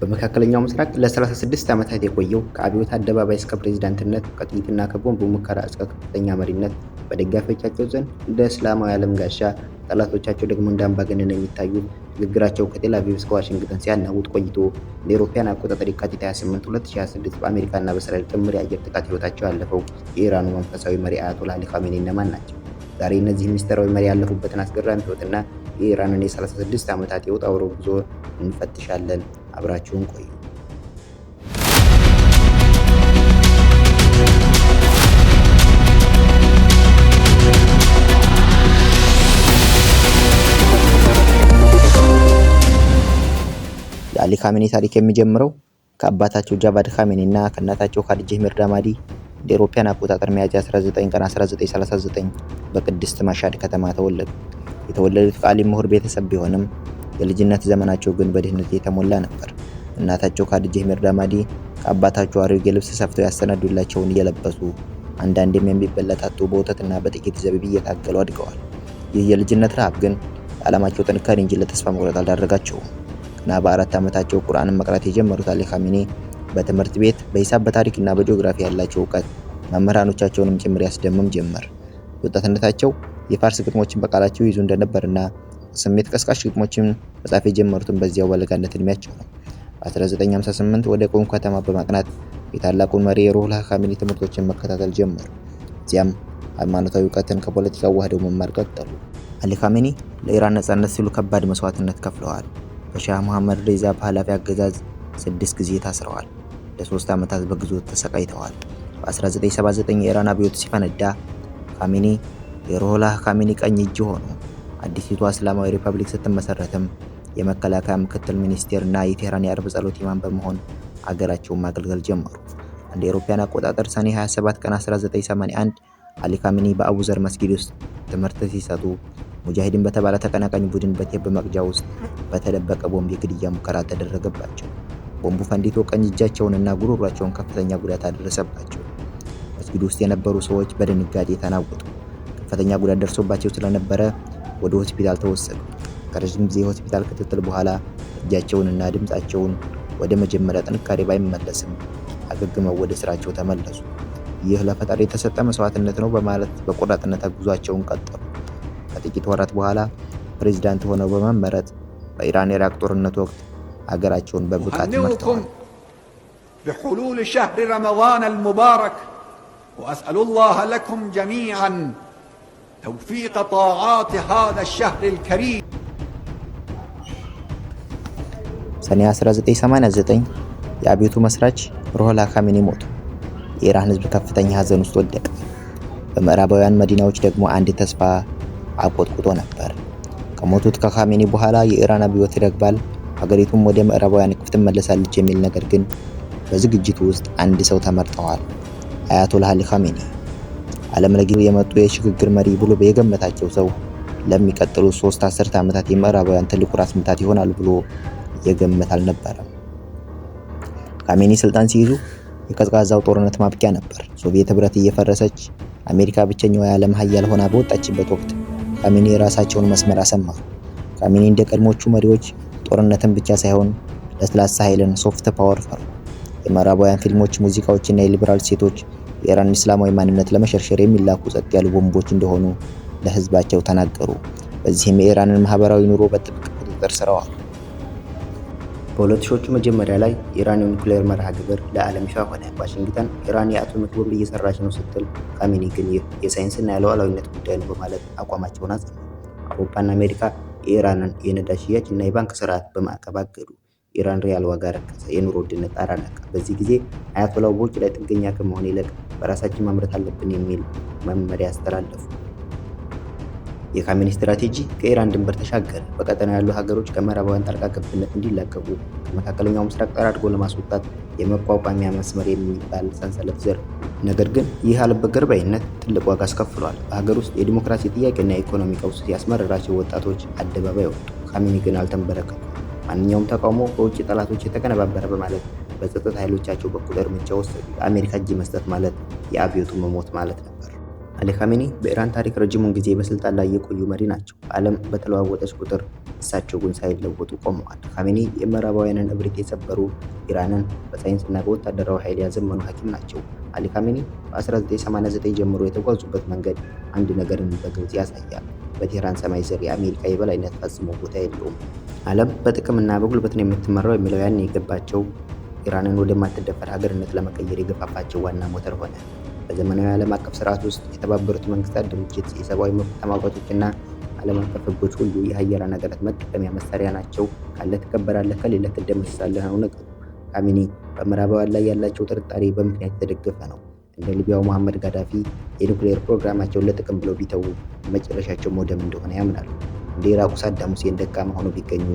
በመካከለኛው ምስራቅ ለ36 ዓመታት የቆየው ከአብዮት አደባባይ እስከ ፕሬዝዳንትነት፣ ከጥይትና ከቦምብ ሙከራ እስከ ከፍተኛ መሪነት በደጋፊዎቻቸው ዘንድ እንደ እስላማዊ ዓለም ጋሻ፣ ጠላቶቻቸው ደግሞ እንደ አምባገነን የሚታዩት ንግግራቸው ከቴል አቪቭ እስከ ዋሽንግተን ሲያናውጥ ቆይቶ እንደ አውሮፓውያን አቆጣጠር የካቲት 28 2026 በአሜሪካና በእስራኤል ጥምር የአየር ጥቃት ሕይወታቸው ያለፈው የኢራኑ መንፈሳዊ መሪ አያቶላህ አሊ ኻሜኒ እነማን ናቸው? ዛሬ እነዚህ ሚስጥራዊ መሪ ያለፉበትን አስገራሚ ሕይወትና የኢራንን የ36 ዓመታት የውጣ ውረድ ጉዞ እንፈትሻለን። አብራችሁን ቆዩ። የአሊ ኻሜኒ ታሪክ የሚጀምረው ከአባታቸው ጃቫድ ኻሜኒ እና ከእናታቸው ኻዲጃህ ሚርዳማዲ እንደ አውሮፓውያን አቆጣጠር ሚያዝያ 19 ቀን 1939 በቅድስት ማሻድ ከተማ ተወለዱ። የተወለዱት ከዓሊም ምሁር ቤተሰብ ቢሆንም የልጅነት ዘመናቸው ግን በድህነት የተሞላ ነበር። እናታቸው ኻዲጃህ ሚርዳማዲ ከአባታቸው አሮጌ ልብስ ሰፍተው ያሰናዱላቸውን እየለበሱ አንዳንዴም የሚበላ ታጥቶ በወተትና በጥቂት ዘቢብ እየታገሉ አድገዋል። ይህ የልጅነት ረሃብ ግን ለዓላማቸው ጥንካሬ እንጂ ለተስፋ መቁረጥ አልዳረጋቸውም። እና በ4 ዓመታቸው ቁርአንን መቅራት የጀመሩት አሊ ኻሜኒ በትምህርት ቤት በሂሳብ በታሪክና በጂኦግራፊ ያላቸው እውቀት መምህራኖቻቸውንም ጭምር ያስደምም ጀመር። ወጣትነታቸው የፋርስ ግጥሞችን በቃላቸው ይዙ እንደነበርና ስሜት ቀስቃሽ ግጥሞችን መጻፍ የጀመሩትን በዚያው በለጋነት እድሜያቸው ነው። በ1958 ወደ ቁም ከተማ በማቅናት የታላቁን መሪ የሩሁላህ ኻሜኒ ትምህርቶችን መከታተል ጀመሩ። እዚያም ሃይማኖታዊ እውቀትን ከፖለቲካው ዋህደው መማር ቀጠሉ። አሊ ኻሜኒ ለኢራን ነጻነት ሲሉ ከባድ መስዋዕትነት ከፍለዋል። በሻህ መሐመድ ሬዛ ፓህላቪ አገዛዝ 6 ጊዜ ታስረዋል። ለ3 ዓመታት በግዞት ተሰቃይተዋል። በ1979 የኢራን አብዮት ሲፈነዳ ኻሜኒ የሩሁላህ ኻሜኒ ቀኝ እጅ ሆኑ። አዲሲቷ እስላማዊ ሪፐብሊክ ስትመሰረትም የመከላከያ ምክትል ሚኒስቴር እና የቴህራን የአርብ ጸሎት ኢማም በመሆን አገራቸውን ማገልገል ጀመሩ። እንደ አውሮፓውያን አቆጣጠር ሰኔ 27 ቀን 1981 አሊ ኻሜኒ በአቡዘር መስጊድ ውስጥ ትምህርት ሲሰጡ ሙጃሂድን በተባለ ተቀናቃኝ ቡድን በቴፕ መቅጃ ውስጥ በተደበቀ ቦምብ የግድያ ሙከራ ተደረገባቸው። ቦምቡ ፈንዲቶ ቀኝ እጃቸውንና ጉሮሯቸውን ከፍተኛ ጉዳት አደረሰባቸው። መስጊዱ ውስጥ የነበሩ ሰዎች በድንጋጤ ተናወጡ። ከፍተኛ ጉዳት ደርሶባቸው ስለነበረ ወደ ሆስፒታል ተወሰዱ። ከረጅም ጊዜ የሆስፒታል ክትትል በኋላ እጃቸውንና ድምፃቸውን ወደ መጀመሪያ ጥንካሬ ባይመለስም አገግመው ወደ ስራቸው ተመለሱ። ይህ ለፈጣሪ የተሰጠ መስዋዕትነት ነው በማለት በቆራጥነት ጉዟቸውን ቀጠሉ። ከጥቂት ወራት በኋላ ፕሬዝዳንት ሆነው በመመረጥ በኢራን ኢራቅ ጦርነት ወቅት ሀገራቸውን በብቃት መርተዋል። بحلول شهر رمضان المبارك وأسأل الله لكم جميعا توفيق طاعات هذا الشهر الكريم. ሰኔ 1989 የአብዮቱ መስራች ሩሁላህ ኻሜኒ ሞቱ። የኢራን ሕዝብ ከፍተኛ ሀዘን ውስጥ ወደቀ። በምዕራባውያን መዲናዎች ደግሞ አንድ ተስፋ አቆጥቁጦ ነበር። ከሞቱት ከኻሜኒ በኋላ የኢራን አብዮት ይረግባል፣ ሀገሪቱም ወደ ምዕራባውያን እቅፍ ትመለሳለች የሚል ነገር ግን በዝግጅቱ ውስጥ አንድ ሰው ተመርጠዋል። አያቶላህ አሊ ኻሜኒ ዓለም ለጊዜው የመጡ የሽግግር መሪ ብሎ የገመታቸው ሰው ለሚቀጥሉ 3 አስርተ ዓመታት የምዕራባውያን ትልቁ ራስ ምታት ይሆናል ብሎ የገመት አልነበረም። ኻሜኒ ስልጣን ሲይዙ የቀዝቃዛው ጦርነት ማብቂያ ነበር። ሶቪየት ህብረት እየፈረሰች አሜሪካ ብቸኛዋ የዓለም ሀያል ሆና በወጣችበት ወቅት ኻሜኒ የራሳቸውን መስመር አሰማሩ። ኻሜኒ እንደ ቀድሞቹ መሪዎች ጦርነትን ብቻ ሳይሆን ለስላሳ ኃይልን ሶፍት ፓወር ፈሩ። የምዕራባውያን ፊልሞች፣ ሙዚቃዎችና የሊበራል ሴቶች የኢራን እስላማዊ ማንነት ለመሸርሸር የሚላኩ ጸጥ ያሉ ቦምቦች እንደሆኑ ለህዝባቸው ተናገሩ። በዚህም የኢራንን ማህበራዊ ኑሮ በጥብቅ ቁጥጥር ስር አዋሉ። በ2000ዎቹ መጀመሪያ ላይ የኢራን የኒውክሌር መርሃ ግብር ለዓለም ይፋ ሆነ። ዋሽንግተን ኢራን የአቶሚክ ቦምብ እየሰራች ነው ስትል፣ ኻሜኒ ግን ይህ የሳይንስና የሉዓላዊነት ጉዳይ ነው በማለት አቋማቸውን አጸኑ። አውሮፓና አሜሪካ የኢራንን የነዳጅ ሽያጭ እና የባንክ ስርዓት በማዕቀብ አገዱ። የኢራን ሪያል ዋጋ ረከሰ፣ የኑሮ ውድነት ጣራ ነካ። በዚህ ጊዜ አያቶላው በውጭ ላይ ጥገኛ ከመሆን ይልቅ በራሳችን ማምረት አለብን የሚል መመሪያ አስተላለፉ። የኻሜኒ ስትራቴጂ ከኢራን ድንበር ተሻገረ። በቀጠናው ያሉ ሀገሮች ከምዕራባውያን ጣልቃ ገብነት እንዲላቀቁ ከመካከለኛው ምስራቅ ጠራርጎ ለማስወጣት የመቋቋሚያ መስመር የሚባል ሰንሰለት ዘር። ነገር ግን ይህ አልበገር ባይነት ትልቅ ዋጋ አስከፍሏል። በሀገር ውስጥ የዲሞክራሲ ጥያቄና የኢኮኖሚ ቀውስ ያስመረራቸው ወጣቶች አደባባይ ወጡ። ኻሜኒ ግን አልተንበረከኩም። ማንኛውም ተቃውሞ በውጭ ጠላቶች የተቀነባበረ በማለት በጸጥታ ኃይሎቻቸው በኩል እርምጃ ወሰዱ። ለአሜሪካ እጅ መስጠት ማለት የአብዮቱ መሞት ማለት ነበር። አሊ ኻሜኒ በኢራን ታሪክ ረጅሙን ጊዜ በስልጣን ላይ የቆዩ መሪ ናቸው። ዓለም በተለዋወጠች ቁጥር እሳቸው ግን ሳይለወጡ ቆመዋል። ካሜኒ የምዕራባውያንን እብሪት የሰበሩ፣ ኢራንን በሳይንስና በወታደራዊ ኃይል ያዘመኑ ሐኪም ናቸው። አሊ ካሜኒ በ1989 ጀምሮ የተጓዙበት መንገድ አንድ ነገርን በግልጽ ያሳያል። በቴህራን ሰማይ ስር የአሜሪካ የበላይነት ፈጽሞ ቦታ የለውም። ዓለም በጥቅምና በጉልበት ነው የምትመራው የሚለው ያኔ የገባቸው ኢራንን ወደማትደፈር ሀገርነት ለመቀየር የገፋፋቸው ዋና ሞተር ሆነ። በዘመናዊ ዓለም አቀፍ ስርዓት ውስጥ የተባበሩት መንግስታት ድርጅት፣ የሰብአዊ መብት ተሟጋቾችና ዓለም አቀፍ ህጎች ሁሉ የሀያላን ሀገራት መጠቀሚያ መሳሪያ ናቸው። ካለ ትከበራለህ፣ ከሌለ ትደመሰሳለህ ነው ነገሩ። ካሜኒ በምዕራባውያን ላይ ያላቸው ጥርጣሬ በምክንያት የተደገፈ ነው። እንደ ሊቢያው መሐመድ ጋዳፊ የኒውክሌር ፕሮግራማቸውን ለጥቅም ብለው ቢተዉ መጨረሻቸው መውደም እንደሆነ ያምናሉ። እንደ ኢራቁ ሳዳም ሁሴን ደካማ ሆነው ቢገኙ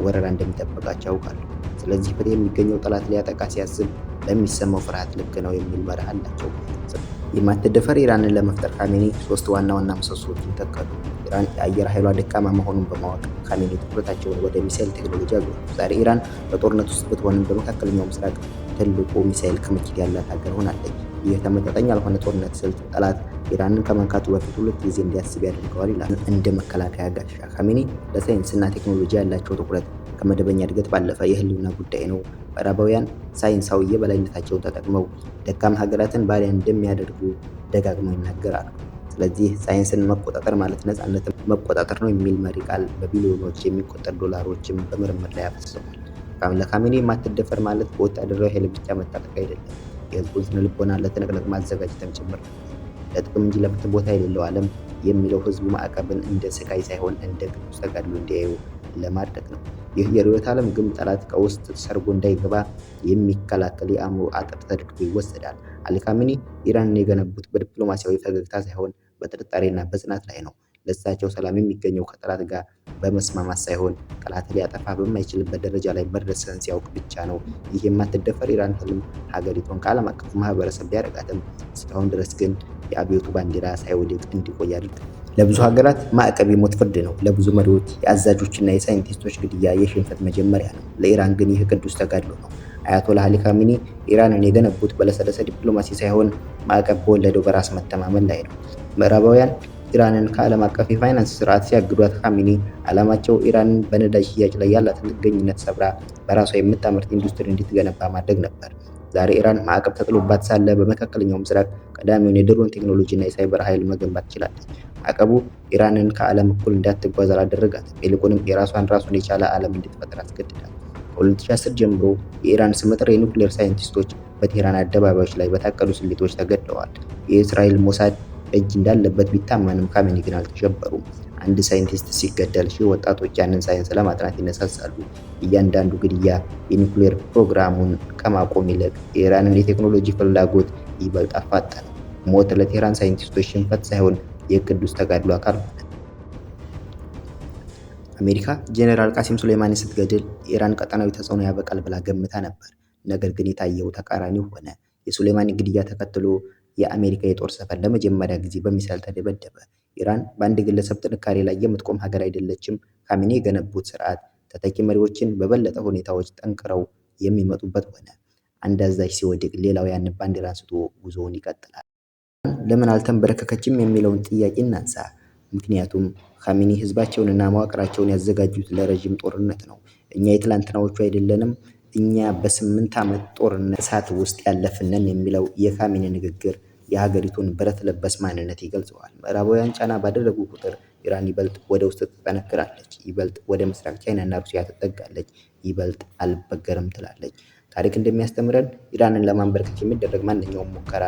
ወረራ እንደሚጠበቃቸው ያውቃሉ። ስለዚህ ፍትህ የሚገኘው ጠላት ሊያጠቃ ሲያስብ ለሚሰማው ፍርሃት ልክ ነው የሚል መርህ አላቸው። የማትደፈር ኢራንን ለመፍጠር ካሜኒ ሶስት ዋና ዋና ምሰሶዎችን ተከሉ። ኢራን የአየር ኃይሏ ደካማ መሆኑን በማወቅ ካሜኒ ትኩረታቸውን ወደ ሚሳኤል ቴክኖሎጂ አዞሩ። ዛሬ ኢራን በጦርነት ውስጥ ብትሆንም በመካከለኛው ምስራቅ ትልቁ ሚሳኤል ክምችት ያላት ሀገር ሆናለች። ይህ ተመጣጣኝ ያልሆነ ጦርነት ስልት ጠላት ኢራንን ከመንካቱ በፊት ሁለት ጊዜ እንዲያስብ ያደርገዋል ይላል እንደ መከላከያ ጋሻ። ካሜኒ ለሳይንስና ቴክኖሎጂ ያላቸው ትኩረት ከመደበኛ እድገት ባለፈ የህልውና ጉዳይ ነው። ምዕራባውያን ሳይንሳዊ የበላይነታቸውን ተጠቅመው ደካማ ሀገራትን ባሪያ እንደሚያደርጉ ደጋግመው ይናገራሉ። ስለዚህ ሳይንስን መቆጣጠር ማለት ነፃነትን መቆጣጠር ነው የሚል መሪ ቃል በቢሊዮኖች የሚቆጠር ዶላሮችን በምርምር ላይ አፈስሰዋል። ለካሜኒ የማትደፈር ማለት በወታደራዊ ኃይል ብቻ መታጠቅ አይደለም፣ የህዝቡን ስነ ልቦና ለትንቅንቅ ማዘጋጀትም ጭምር ነው። ለጥቅም እንጂ ለፍትህ ቦታ የሌለው ዓለም የሚለው ህዝቡ ማዕቀብን እንደ ስቃይ ሳይሆን እንደ ቅዱስ ተጋድሎ እንዲያዩ ለማድረግ ነው። ይህ የርዕዮተ ዓለም ግብ ጠላት ከውስጥ ሰርጎ እንዳይገባ የሚከላከል የአእምሮ አጥር ተደርጎ ይወሰዳል። አሊ ካሜኒ ኢራንን የገነቡት በዲፕሎማሲያዊ ፈገግታ ሳይሆን በጥርጣሬና በጽናት ላይ ነው። ለእሳቸው ሰላም የሚገኘው ከጠላት ጋር በመስማማት ሳይሆን ጠላት ሊያጠፋ በማይችልበት ደረጃ ላይ መድረስን ሲያውቅ ብቻ ነው። ይህ የማትደፈር ኢራን ህልም ሀገሪቱን ከዓለም አቀፉ ማህበረሰብ ቢያረቃትም እስካሁን ድረስ ግን የአብዮቱ ባንዲራ ሳይወድቅ እንዲቆይ አድርጓል። ለብዙ ሀገራት ማዕቀብ የሞት ፍርድ ነው። ለብዙ መሪዎች የአዛዦችና የሳይንቲስቶች ግድያ የሽንፈት መጀመሪያ ነው። ለኢራን ግን ይህ ቅዱስ ተጋድሎ ነው። አያቶላህ አሊ ካሜኒ ኢራንን የገነቡት በለሰለሰ ዲፕሎማሲ ሳይሆን ማዕቀብ በወለደው በራስ መተማመን ላይ ነው። ምዕራባውያን ኢራንን ከዓለም አቀፍ የፋይናንስ ስርዓት ሲያግዷት፣ ካሜኒ ዓላማቸው ኢራንን በነዳጅ ሽያጭ ላይ ያላትን ጥገኝነት ሰብራ በራሷ የምታመርት ኢንዱስትሪ እንድትገነባ ማድረግ ነበር። ዛሬ ኢራን ማዕቀብ ተጥሎባት ሳለ በመካከለኛው ምስራቅ ቀዳሚውን የድሮን ቴክኖሎጂና የሳይበር ኃይል መገንባት ችላለች። ማዕቀቡ ኢራንን ከዓለም እኩል እንዳትጓዝ አላደረጋትም። ይልቁንም ራሱን የቻለ ዓለም እንድትፈጥር አስገድዳል። ከ2010 ጀምሮ የኢራን ስመጥር የኒውክሌር ሳይንቲስቶች በቴህራን አደባባዮች ላይ በታቀዱ ስሌቶች ተገድለዋል። የእስራኤል ሞሳድ እጅ እንዳለበት ቢታመንም ካሜኒ ግን አልተሸበሩም። አንድ ሳይንቲስት ሲገደል ሺህ ወጣቶች ያንን ሳይንስ ለማጥናት ይነሳሳሉ። እያንዳንዱ ግድያ የኒውክሌር ፕሮግራሙን ከማቆም ይልቅ የኢራንን የቴክኖሎጂ ፍላጎት ይበልጥ አፋጠነው። ሞት ለቴህራን ሳይንቲስቶች ሽንፈት ሳይሆን የቅዱስ ተጋድሎ አካል ሆነ። አሜሪካ ጄኔራል ቃሲም ሱሌማኒ ስትገድል የኢራን ቀጠናዊ ተጽዕኖ ያበቃል ብላ ገምታ ነበር። ነገር ግን የታየው ተቃራኒው ሆነ። የሱሌማኒ ግድያ ተከትሎ የአሜሪካ የጦር ሰፈር ለመጀመሪያ ጊዜ በሚሳይል ተደበደበ። ኢራን በአንድ ግለሰብ ጥንካሬ ላይ የምትቆም ሀገር አይደለችም። ካሜኒ የገነቡት ስርዓት ተተኪ መሪዎችን በበለጠ ሁኔታዎች ጠንክረው የሚመጡበት ሆነ። አንድ አዛዥ ሲወድቅ ሌላው ያንን ባንዲራ አንስቶ ጉዞውን ይቀጥላል። ለምን አልተንበረከከችም የሚለውን ጥያቄ እናንሳ። ምክንያቱም ካሜኒ ህዝባቸውንና መዋቅራቸውን ያዘጋጁት ለረዥም ጦርነት ነው። እኛ የትላንትናዎቹ አይደለንም፣ እኛ በ8 ዓመት ጦርነት እሳት ውስጥ ያለፍነን የሚለው የካሜኒ ንግግር የሀገሪቱን ብረት ለበስ ማንነት ይገልጸዋል። ምዕራባውያን ጫና ባደረጉ ቁጥር ኢራን ይበልጥ ወደ ውስጥ ትጠነክራለች፣ ይበልጥ ወደ ምስራቅ ቻይናና ሩሲያ ትጠጋለች፣ ይበልጥ አልበገርም ትላለች። ታሪክ እንደሚያስተምረን ኢራንን ለማንበርከክ የሚደረግ ማንኛውም ሙከራ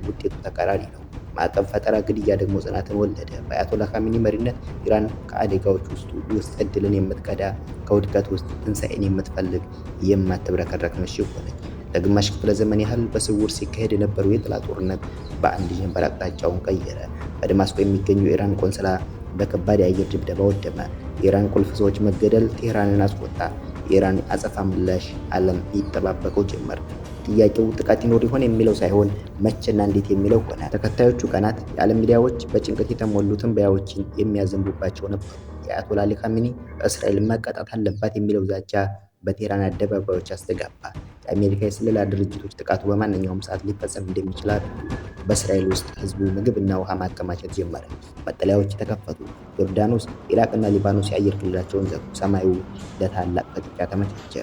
ውጤቱ ተቃራኒ ነው። ማዕቀብ ፈጠራ፣ ግድያ ደግሞ ጽናትን ወለደ። በአያቶላህ ካሜኒ መሪነት ኢራን ከአደጋዎች ውስጥ እድልን የምትቀዳ፣ ከውድቀት ውስጥ ትንሣኤን የምትፈልግ የማትብረከረክ ምሽግ ሆነች። ለግማሽ ክፍለ ዘመን ያህል በስውር ሲካሄድ የነበረው የጥላት ጦርነት በአንድ ጀንበር አቅጣጫውን ቀየረ። በደማስቆ የሚገኘው የኢራን ቆንስላ በከባድ የአየር ድብደባ ወደመ። የኢራን ቁልፍ ሰዎች መገደል ቴህራንን አስቆጣ። የኢራን አጸፋ ምላሽ ዓለም ይጠባበቀው ጀመር። ጥያቄው ጥቃት ይኖር ይሆን የሚለው ሳይሆን መቼና እንዴት የሚለው ሆነ። ተከታዮቹ ቀናት የዓለም ሚዲያዎች በጭንቀት የተሞሉ ትንበያዎችን የሚያዘንቡባቸው ነበሩ። የአያቶላህ አሊ ካሜኒ እስራኤል መቀጣት አለባት የሚለው ዛቻ በቴህራን አደባባዮች አስተጋባ። የአሜሪካ የስለላ ድርጅቶች ጥቃቱ በማንኛውም ሰዓት ሊፈጸም እንደሚችል አደረጉ። በእስራኤል ውስጥ ህዝቡ ምግብና ውሃ ማከማቸት ጀመረ። መጠለያዎች ተከፈቱ። ዮርዳኖስ፣ ኢራቅና ሊባኖስ የአየር ክልላቸውን ዘጉ። ሰማዩ ለታላቅ ፍጥጫ ተመቻቸ።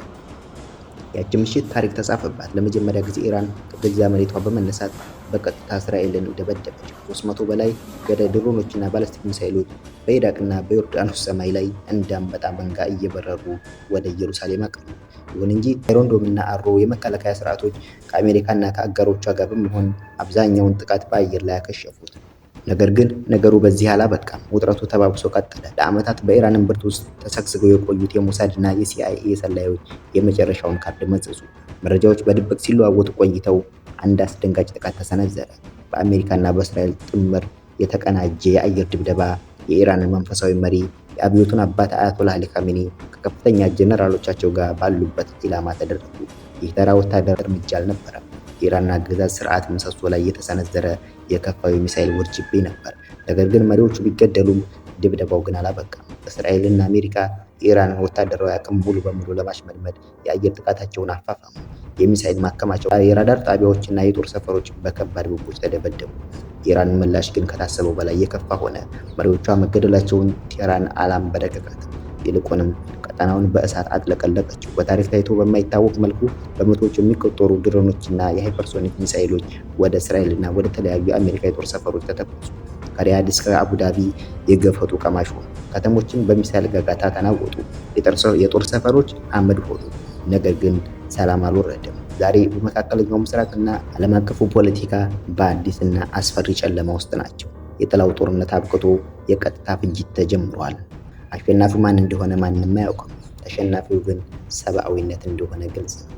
ያቺ ምሽት ታሪክ ተጻፈባት። ለመጀመሪያ ጊዜ ኢራን ከገዛ መሬቷ በመነሳት በቀጥታ እስራኤልን ደበደበች። 300 በላይ ገዳይ ድሮኖችና ባላስቲክ ሚሳይሎች በኢራቅና በዮርዳኖስ ሰማይ ላይ እንደ አንበጣ መንጋ እየበረሩ ወደ ኢየሩሳሌም አቀኑ። ይሁን እንጂ አይሮን ዶምና አሮ የመከላከያ ስርዓቶች ከአሜሪካና ከአጋሮቿ ጋር በመሆን አብዛኛውን ጥቃት በአየር ላይ አከሸፉት። ነገር ግን ነገሩ በዚህ አላበቃም። ውጥረቱ ተባብሶ ቀጠለ። ለዓመታት በኢራን እምብርት ውስጥ ተሰግስገው የቆዩት የሞሳድና የሲአይኤ ሰላዮች የመጨረሻውን ካርድ መዘዙ። መረጃዎች በድብቅ ሲለዋወጡ ቆይተው አንድ አስደንጋጭ ጥቃት ተሰነዘረ። በአሜሪካና በእስራኤል ጥምር የተቀናጀ የአየር ድብደባ የኢራንን መንፈሳዊ መሪ የአብዮቱን አባት አያቶላህ አሊ ካሜኒ ከከፍተኛ ጀነራሎቻቸው ጋር ባሉበት ኢላማ ተደረጉ። ይህ ተራ ወታደር እርምጃ አልነበረም። የኢራን አገዛዝ ስርዓት ምሰሶ ላይ የተሰነዘረ የከፋው ሚሳኤል ውርጅብኝ ነበር። ነገር ግን መሪዎቹ ቢገደሉም ድብደባው ግን አላበቃም። እስራኤልና አሜሪካ የኢራንን ወታደራዊ አቅም ሙሉ በሙሉ ለማሽመድመድ የአየር ጥቃታቸውን አፋፋሙ። የሚሳኤል ማከማቸው፣ የራዳር ጣቢያዎችና የጦር ሰፈሮች በከባድ ቦምቦች ተደበደቡ። የኢራን ምላሽ ግን ከታሰበው በላይ የከፋ ሆነ። መሪዎቿ መገደላቸውን ቴህራን አላንበረከካትም። ይልቁንም ቀጠናውን በእሳት አጥለቀለቀችው። በታሪክ ታይቶ በማይታወቅ መልኩ በመቶዎች የሚቆጠሩ ድሮኖችና የሃይፐርሶኒክ ሚሳኤሎች ወደ እስራኤልና ወደ ተለያዩ የአሜሪካ የጦር ሰፈሮች ተተኮሱ። ከሪያድ እስከ አቡዳቢ የገፈቱ ቀማሽ ሆኑ። ከተሞችን በሚሳኤል ጋጋታ ተናወጡ። የጦር ሰፈሮች አመድ ሆኑ። ነገር ግን ሰላም አልወረደም። ዛሬ በመካከለኛው ምስራቅና ዓለም አቀፉ ፖለቲካ በአዲስና አስፈሪ ጨለማ ውስጥ ናቸው። የጥላው ጦርነት አብቅቶ የቀጥታ ፍጅት ተጀምሯል። አሸናፊው ማን እንደሆነ ማንም አያውቅም። ተሸናፊው ግን ሰብአዊነት እንደሆነ ግልጽ ነው።